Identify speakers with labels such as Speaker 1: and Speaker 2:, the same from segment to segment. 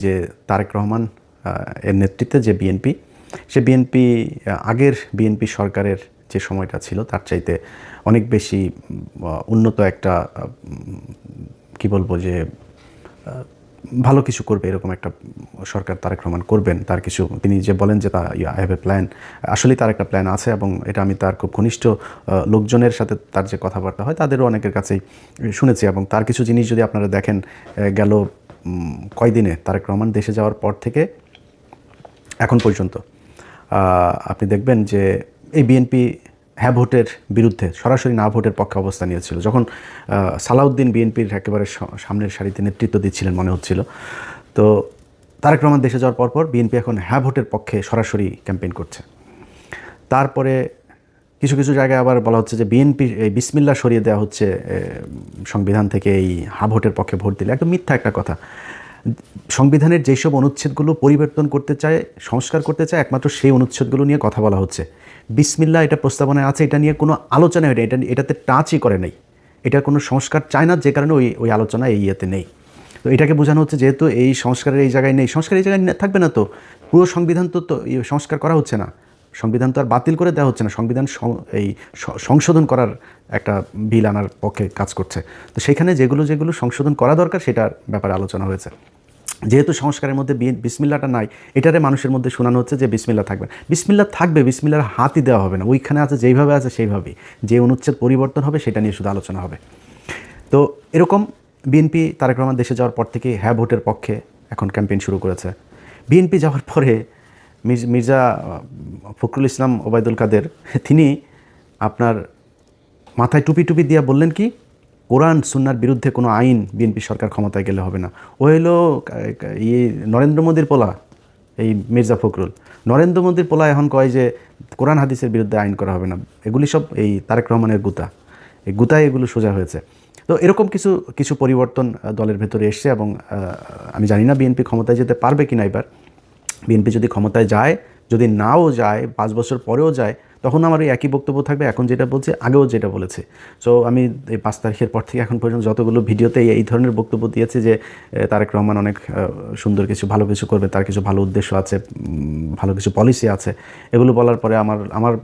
Speaker 1: যে তারেক রহমান এর নেতৃত্বে যে বিএনপি, সে বিএনপি আগের বিএনপি সরকারের যে সময়টা ছিল তার চাইতে অনেক বেশি উন্নত একটা কি বলবো যে ভালো কিছু করবে এরকম একটা সরকার তারেক রহমান করবেন। তার কিছু তিনি যে বলেন যে তা আই হ্যাভ এ প্ল্যান, আসলেই তার একটা প্ল্যান আছে এবং এটা আমি তার খুব ঘনিষ্ঠ লোকজনের সাথে তার যে কথাবার্তা হয় তাদেরও অনেকের কাছেই শুনেছি। এবং তার কিছু জিনিস যদি আপনারা দেখেন, গেল কয়দিনে তারেক রহমান দেশে যাওয়ার পর থেকে এখন পর্যন্ত আপনি দেখবেন যে এই বিএনপি হ্যাঁ ভোটের বিরুদ্ধে সরাসরি না ভোটের পক্ষে অবস্থান নিয়েছিল। যখন সালাউদ্দিন বিএনপির একেবারে সামনের সারিতে নেতৃত্ব দিচ্ছিলেন মনে হচ্ছিল, তো তারেক রহমান দেশে যাওয়ার পরপর বিএনপি এখন হ্যাঁ ভোটের পক্ষে সরাসরি ক্যাম্পেইন করছে। তারপরে কিছু কিছু জায়গায় আবার বলা হচ্ছে যে বিএনপি এই বিসমিল্লাহ সরিয়ে দেওয়া হচ্ছে সংবিধান থেকে, এই হ্যাঁ ভোটের পক্ষে ভোট দিলে। একদম মিথ্যা একটা কথা। সংবিধানের যেসব অনুচ্ছেদগুলো পরিবর্তন করতে চায়, সংস্কার করতে চায়, একমাত্র সেই অনুচ্ছেদগুলো নিয়ে কথা বলা হচ্ছে। বিসমিল্লাহ এটা প্রস্তাবনায় আছে, এটা নিয়ে কোনো আলোচনা হয় না, এটাতে টাচই করে নেই, এটার কোনো সংস্কার চায় না, যে কারণে ওই আলোচনা এই ইয়েতে নেই। তো এটাকে বোঝানো হচ্ছে যেহেতু এই সংস্কারের এই জায়গায় নেই, সংস্কার এই জায়গায় থাকবে না, তো পুরো সংবিধান তো সংস্কার করা হচ্ছে না, সংবিধান তো আর বাতিল করে দেওয়া হচ্ছে না, সংবিধান এই সংশোধন করার একটা বিল আনার পক্ষে কাজ করছে। তো সেখানে যেগুলো যেগুলো সংশোধন করা দরকার সেটার ব্যাপারে আলোচনা হয়েছে। যেহেতু সংস্কারের মধ্যে বিসমিল্লাটা নাই, এটারে মানুষের মধ্যে শোনানো হচ্ছে যে বিসমিল্লা থাকবে, বিসমিল্লা থাকবে, বিসমিল্লার হাতই দেওয়া হবে না, ওইখানে আছে যেইভাবে আছে সেইভাবেই, যে অনুচ্ছেদ পরিবর্তন হবে সেটা নিয়ে শুধু আলোচনা হবে। তো এরকম বিএনপি তারেক রহমান দেশে যাওয়ার পর থেকে হ্যাঁ ভোটের পক্ষে এখন ক্যাম্পেইন শুরু করেছে। বিএনপি যাওয়ার পরে মির্জা ফখরুল ইসলাম ওবায়দুল কাদের, তিনি আপনার মাথায় টুপি টুপি দিয়ে বললেন কি, কোরআন সুন্নার বিরুদ্ধে কোনো আইন বিএনপি সরকার ক্ষমতায় গেলে হবে না। ও হলো নরেন্দ্র মোদীর পোলা, এই মির্জা ফখরুল নরেন্দ্র মোদীর পোলা এখন কয় যে কোরআন হাদিসের বিরুদ্ধে আইন করা হবে না। এগুলি সব এই তারেক রহমানের গুতা, এই গুতায় এগুলো সোজা হয়েছে। তো এরকম কিছু কিছু পরিবর্তন দলের ভেতরে এসছে এবং আমি জানি না বিএনপি ক্ষমতায় যেতে পারবে কিনা এবার। বিএনপি যদি ক্ষমতায় যায়, যদি নাও যায়, 5 বছর পরেও যায়, তখন আমার এই একই বক্তব্য থাকবে, এখন যেটা বলছে আগেও যেটা বলেছে। সো আমি এই 5 তারিখের পর থেকে এখন পর্যন্ত যতগুলো ভিডিওতে এই ধরনের বক্তব্য দিয়েছে যে তারেক রহমান অনেক সুন্দর কিছু ভালো কিছু করবে, তার কিছু ভালো উদ্দেশ্য আছে, ভালো কিছু পলিসি আছে, এগুলো বলার পরে আমার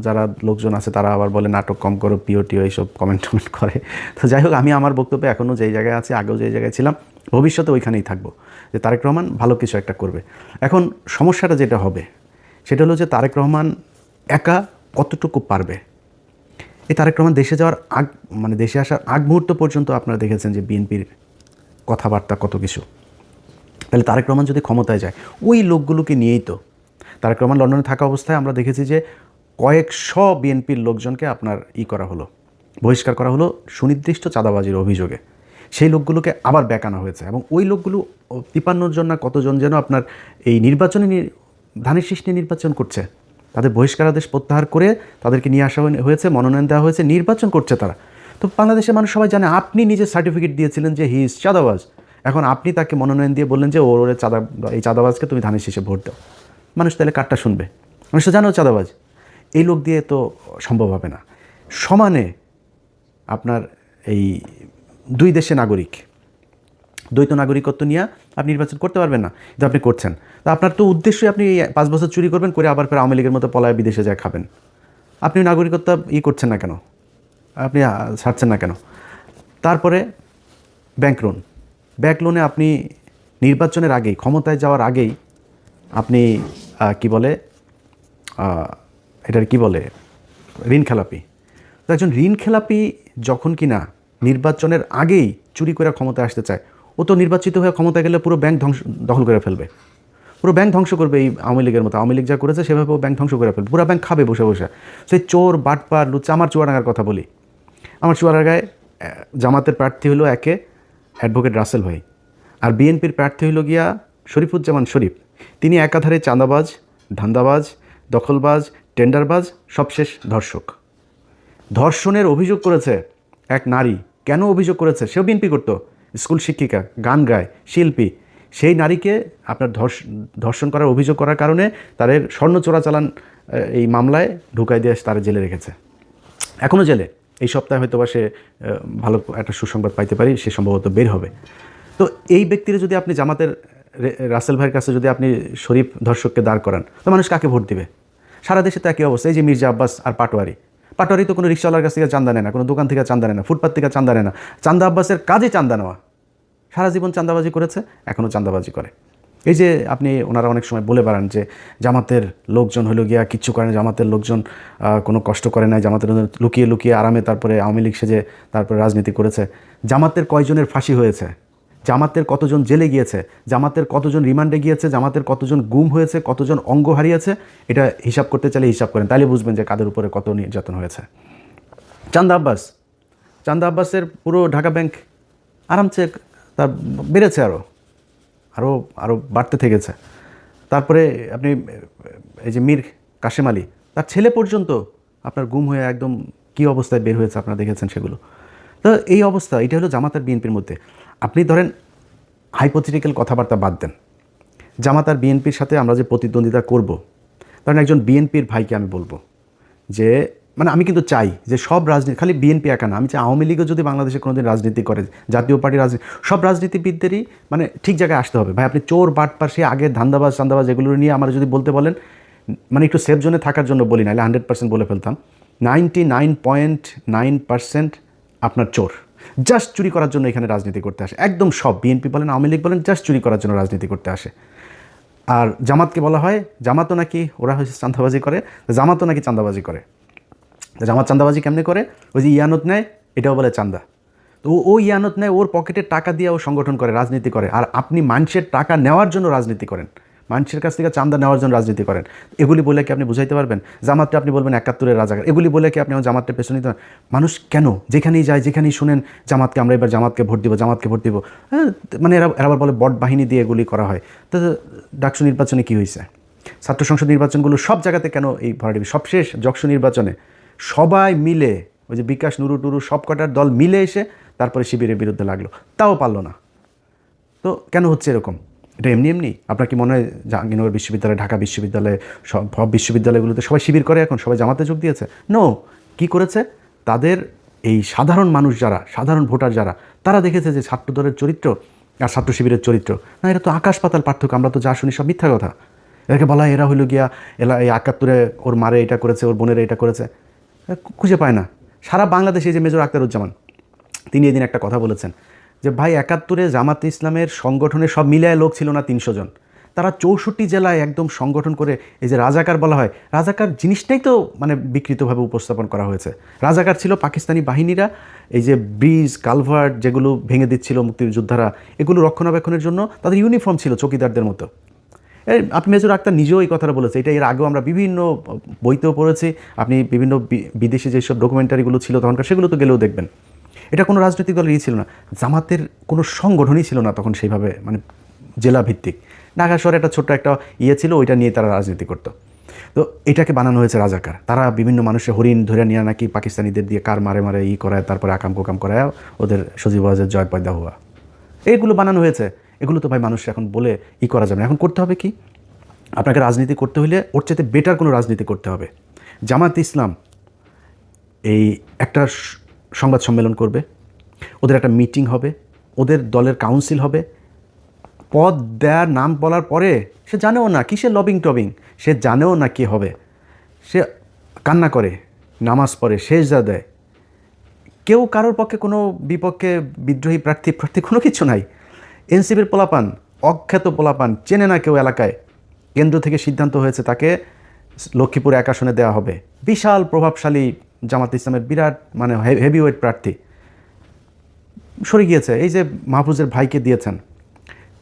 Speaker 1: যারা লোকজন আছে তারা আবার বলে নাটক কম করো, পিওটিও এইসব কমেন্ট করে। তো যাই হোক, আমি আমার বক্তব্যে এখনও যেই জায়গায় আছি, আগেও যেই জায়গায় ছিলাম, ভবিষ্যতে ওইখানেই থাকবো, যে তারেক রহমান ভালো কিছু একটা করবে। এখন সমস্যাটা যেটা হবে সেটা হলো যে তারেক রহমান একা কতটুকু পারবে। এই তারেক রহমান দেশে যাওয়ার মানে দেশে আসার আগ মুহূর্ত পর্যন্ত আপনারা দেখেছেন যে বিএনপির কথাবার্তা কত কিছু। তাহলে তারেক রহমান যদি ক্ষমতায় যায়, ওই লোকগুলোকে নিয়েই তো তারেক রহমান লন্ডনে থাকা অবস্থায় আমরা দেখেছি যে কয়েকশো বিএনপির লোকজনকে আপনার করা হলো, বহিষ্কার করা হলো সুনির্দিষ্ট চাঁদাবাজির অভিযোগে। সেই লোকগুলোকে আবার ব্যাক আনা হয়েছে এবং ওই লোকগুলো 53 জন না কতজন যেন আপনার এই নির্বাচনে ধানের শীষ নিয়ে নির্বাচন করছে, তাদের বহিষ্কারাদেশ প্রত্যাহার করে তাদেরকে নিয়ে আসা হয়েছে, মনোনয়ন দেওয়া হয়েছে, নির্বাচন করছে তারা। তো বাংলাদেশের মানুষ সবাই জানে আপনি নিজে সার্টিফিকেট দিয়েছিলেন যে হি ইজ চাঁদাবাজ, এখন আপনি তাকে মনোনয়ন দিয়ে বললেন যে ওরে এই চাঁদাবাজকে তুমি ধানের শীষে ভোট দাও। মানুষ তাহলে কারটা শুনবে? মানুষ তো জানো চাঁদাবাজ। এই লোক দিয়ে তো সম্ভব হবে না। সমানে আপনার এই দুই দেশে নাগরিক, দ্বৈত নাগরিকত্ব নিয়ে আপনি নির্বাচন করতে পারবেন না, কিন্তু আপনি করছেন। তা আপনার তো উদ্দেশ্যই আপনি 5 বছর চুরি করবেন, করে আবার ফের আওয়ামী লীগের মতো পলায় বিদেশে যায় খাবেন। আপনি নাগরিকত্ব করছেন না কেন, আপনি ছাড়ছেন না কেন? তারপরে ব্যাংক লোনে আপনি নির্বাচনের আগেই, ক্ষমতায় যাওয়ার আগেই আপনি কি বলে এটার কি বলে ঋণ খেলাপি। তো একজন ঋণ খেলাপি যখন কিনা নির্বাচনের আগেই চুরি করে ক্ষমতায় আসতে চায়, ও তো নির্বাচিত হয়ে ক্ষমতায় গেলে পুরো ব্যাংক দখল করে ফেলবে, পুরো ব্যাংক ধ্বংস করবে। এই আওয়ামী লীগের মতো, আওয়ামী লীগ যা করেছে সেভাবে ব্যাংক ধ্বংস করে ফেলবে, পুরো ব্যাংক খাবে বসে বসে। সেই চোর বাটপার লুচ্চা। আমার চুয়াডাঙ্গার কথা বলি, আমার চুয়াডাঙ্গায় জামাতের প্রার্থী হলো একে অ্যাডভোকেট রাসেল ভাই, আর বিএনপির প্রার্থী হলো গিয়া শরীফুজ্জামান শরীফ। তিনি একাধারে চাঁদাবাজ, ধান্দাবাজ, দখলবাজ, টেন্ডারবাজ, সবশেষ ধর্ষক। ধর্ষণের অভিযোগ করেছে এক নারী। কেন অভিযোগ করেছে? সেও বিএনপি করতো, স্কুল শিক্ষিকা, গান গায়, শিল্পী। সেই নারীকে আপনার ধর্ষণ করার অভিযোগ করার কারণে তাদের স্বর্ণ চোরাচালান এই মামলায় ঢুকাই দিয়ে তারা জেলে রেখেছে, এখনও জেলে। এই সপ্তাহে হয়তো বা সে ভালো একটা সুসংবাদ পাইতে পারি, সে সম্ভবত বের হবে। তো এই ব্যক্তিরা যদি আপনি জামাতের রাসেল ভাইয়ের কাছে যদি আপনি শরীফ ধর্ষককে দাঁড় করান, তো মানুষ কাকে ভোট দিবে? সারা দেশে তো একই অবস্থা। এই যে মির্জা আব্বাস আর পাটোয়ারি তো কোনো রিক্সাওয়ালার কাছ থেকে চান্দা নেয় না, কোনো দোকান থেকে চান্দা নেয় না, ফুটপাত থেকে চান্দা নেয় না। চান্দা আব্বাসের কাজে চান্দা নেওয়া। সারা জীবন চান্দাবাজি করেছে, এখনও চান্দাবাজি করে। এই যে আপনি ওনারা অনেক সময় বলে বেড়ান যে জামাতের লোকজন হলো গিয়া কিচ্ছু করে না, জামাতের লোকজন কোনো কষ্ট করে নাই, জামাতের লুকিয়ে লুকিয়ে আরামে তারপরে আওয়ামী লীগ সেজে তারপরে রাজনীতি করেছে। জামাতের কয়জনের ফাঁসি হয়েছে, জামাতের কতজন জেলে গিয়েছে, জামাতের কতজন রিমান্ডে গিয়েছে, জামাতের কতজন গুম হয়েছে, কতজন অঙ্গ হারিয়েছে, এটা হিসাব করতে চাইলে হিসাব করেন, তাইলে বুঝবেন যে কাদের উপরে কত নির্যাতন হয়েছে। চান্দা আব্বাসের পুরো ঢাকা ব্যাংক আরামসে তার বেড়েছে, আরও বাড়তে থেকেছে। তারপরে আপনি এই যে মীর কাশেম আলী, তার ছেলে পর্যন্ত আপনার গুম হয়ে একদম কী অবস্থায় বের হয়েছে আপনারা দেখেছেন সেগুলো। তো এই অবস্থা, এটা হলো জামাত আর বিএনপির মধ্যে। আপনি ধরেন হাইপোথেটিক্যাল কথাবার্তা বাদ দেন, জামাত আর বিএনপির সাথে আমরা যে প্রতিদ্বন্দ্বিতা করব, ধরেন একজন বিএনপির ভাইকে আমি বলবো যে মানে আমি কিন্তু চাই যে সব রাজনীতি, খালি বিএনপি একা না, আমি চাই আওয়ামী লীগও যদি বাংলাদেশে কোনোদিন রাজনীতি করে, জাতীয় পার্টির রাজনীতি, সব রাজনীতিবিদদেরই মানে ঠিক জায়গায় আসতে হবে। ভাই আপনি চোর বাটপার সে আগে চান্দাবাজ এগুলো নিয়ে আমরা যদি বলতে বলেন, মানে একটু সেফ জোনে থাকার জন্য বলি, নাহলে 100% বলে ফেলতাম। 99.9% আপনার চোর, জাস্ট চুরি করার জন্য এখানে রাজনীতি করতে আসে। একদম সব, বিএনপি বলেন আওয়ামী লীগ বলেন, জাস্ট চুরি করার জন্য রাজনীতি করতে আসে। আর জামাতকে বলা হয়, জামাতও নাকি ওরা হচ্ছে চান্দাবাজি করে, জামাতও নাকি চান্দাবাজি করে। জামাত চান্দাবাজি কেমনে করে? ওই যে ইয়ানত নেয়, এটাও বলে চান্দা। তো ও ইয়ানত নেয়, ওর পকেটের টাকা দিয়ে ও সংগঠন করে, রাজনীতি করে। আর আপনি মানুষের টাকা নেওয়ার জন্য রাজনীতি করেন, মানুষের কাছ থেকে চান্দা নেওয়ার জন্য রাজনীতি করেন। এগুলি বলে কি আপনি বুঝাইতে পারবেন? জামাতটা আপনি বলবেন 71-এর রাজাকার, এগুলি বলে কি আপনি আমার জামাতটা পেছনে নিতে পারেন? মানুষ কেন যেখানেই যায়, যেখানেই শুনেন জামাতকে, আমরা এবার জামাতকে ভোট দিব, হ্যাঁ, মানে এরা আবার বলে বট বাহিনী দিয়ে এগুলি করা হয়। তো ডাকসু নির্বাচনে কী হয়েছে? ছাত্র সংসদ নির্বাচনগুলো সব জায়গাতে কেন এই ভরাডুবি? সবশেষ যকসু নির্বাচনে সবাই মিলে, ওই যে বিকাশ নুরু টুরু সব কটার দল মিলে এসে তারপরে শিবিরের বিরুদ্ধে লাগলো, তাও পারলো না। তো কেন হচ্ছে এরকম? এটা এমনি আপনার কি মনে হয় জাহাঙ্গীরনগর বিশ্ববিদ্যালয়, ঢাকা বিশ্ববিদ্যালয়, সব বিশ্ববিদ্যালয়গুলোতে সবাই শিবির করে এখন, সবাই জামাতে যোগ দিয়েছে? নো। কি করেছে? তাদের এই সাধারণ মানুষ যারা, সাধারণ ভোটার যারা, তারা দেখেছে যে ছাত্র দলের চরিত্র আর ছাত্র শিবিরের চরিত্র, না, এটা তো আকাশ পাতাল পার্থক্য। আমরা তো যা শুনি সব মিথ্যা কথা। এটাকে বলা হয় এরা হইল গিয়া এই 71-এ ওর মারে এটা করেছে, ওর বোনের এটা করেছে, খুঁজে পায় না। সারা বাংলাদেশে যে মেজর আখতারুজ্জামান, তিনি এদিন একটা কথা বলেছেন যে ভাই 71-এ জামাতে ইসলামের সংগঠনের সব মিলায় লোক ছিল না 300 জন, তারা 64 জেলায় একদম সংগঠন করে, এই যে রাজাকার বলা হয়, রাজাকার জিনিসটাই তো মানে বিকৃতভাবে উপস্থাপন করা হয়েছে। রাজাকার ছিল পাকিস্তানি বাহিনীরা, এই যে ব্রিজ কালভার্ট যেগুলো ভেঙে দিচ্ছিল মুক্তিযোদ্ধারা, এগুলো রক্ষণাবেক্ষণের জন্য তাদের ইউনিফর্ম ছিল চৌকিদারদের মতো। আপনি মেজর আক্তার নিজেও এই কথাটা বলেছে, এটা এর আগেও আমরা বিভিন্ন বইতেও পড়েছি, আপনি বিভিন্ন বিদেশি যেসব ডকুমেন্টারিগুলো ছিল তখনকার, সেগুলো তো গেলেও দেখবেন। এটা কোনো রাজনৈতিক দলের ছিল না, জামাতের কোনো সংগঠনই ছিল না তখন সেইভাবে, মানে জেলা ভিত্তিক। ঢাকা শহরে একটা ছোট্ট একটা ছিল, ওইটা নিয়ে তারা রাজনীতি করতো। তো এটাকে বানানো হয়েছে রাজাকার। তারা বিভিন্ন মানুষের হরিণ ধরে নিয়ে নাকি পাকিস্তানিদের দিয়ে কার মারে করায়, তারপরে আকাম কোকাম করায় ওদের সজীব ওয়াজের জয় পয়দা হওয়া, এইগুলো বানানো হয়েছে। এগুলো তো ভাই মানুষ এখন বলে করা যাবে না। এখন করতে হবে কি? আপনাকে রাজনীতি করতে হলে ওর চাইতে বেটার কোনো রাজনীতি করতে হবে। জামাত ইসলাম এই একটা সংবাদ সম্মেলন করবে, ওদের একটা মিটিং হবে, ওদের দলের কাউন্সিল হবে, পদ দেওয়ার নাম বলার পরে সে জানেও না কিসের লবিং টবিং, সে জানেও না কী হবে, সে কান্না করে, নামাজ পড়ে, সেজদা দেয়। কেউ কারোর পক্ষে কোনো বিপক্ষে বিদ্রোহী প্রার্থী কোনো কিছু নাই। এনসিপির পোলাপান, অখ্যাত পোলাপান, চেনে না কেউ এলাকায়, কেন্দ্র থেকে সিদ্ধান্ত হয়েছে তাকে লক্ষ্মীপুর 1 আসনে দেওয়া হবে। বিশাল প্রভাবশালী জামাত ইসলামের বিরাট মানে হেভিওয়েট প্রার্থী সরে গিয়েছে। এই যে মাহফুজের ভাইকে দিয়েছেন,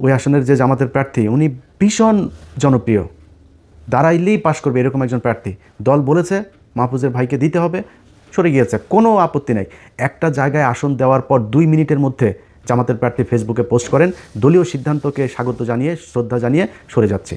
Speaker 1: ওই আসনের যে জামাতের প্রার্থী, উনি ভীষণ জনপ্রিয়, দাঁড়াইলেই পাশ করবে এরকম একজন প্রার্থী। দল বলেছে মাহফুজের ভাইকে দিতে হবে, সরে গিয়েছে, কোনো আপত্তি নাই। একটা জায়গায় আসন দেওয়ার পর 2 মিনিটের মধ্যে জামাতের প্রার্থী ফেসবুকে পোস্ট করেন, দলীয় সিদ্ধান্তকে স্বাগত জানিয়ে, শ্রদ্ধা জানিয়ে সরে যাচ্ছে।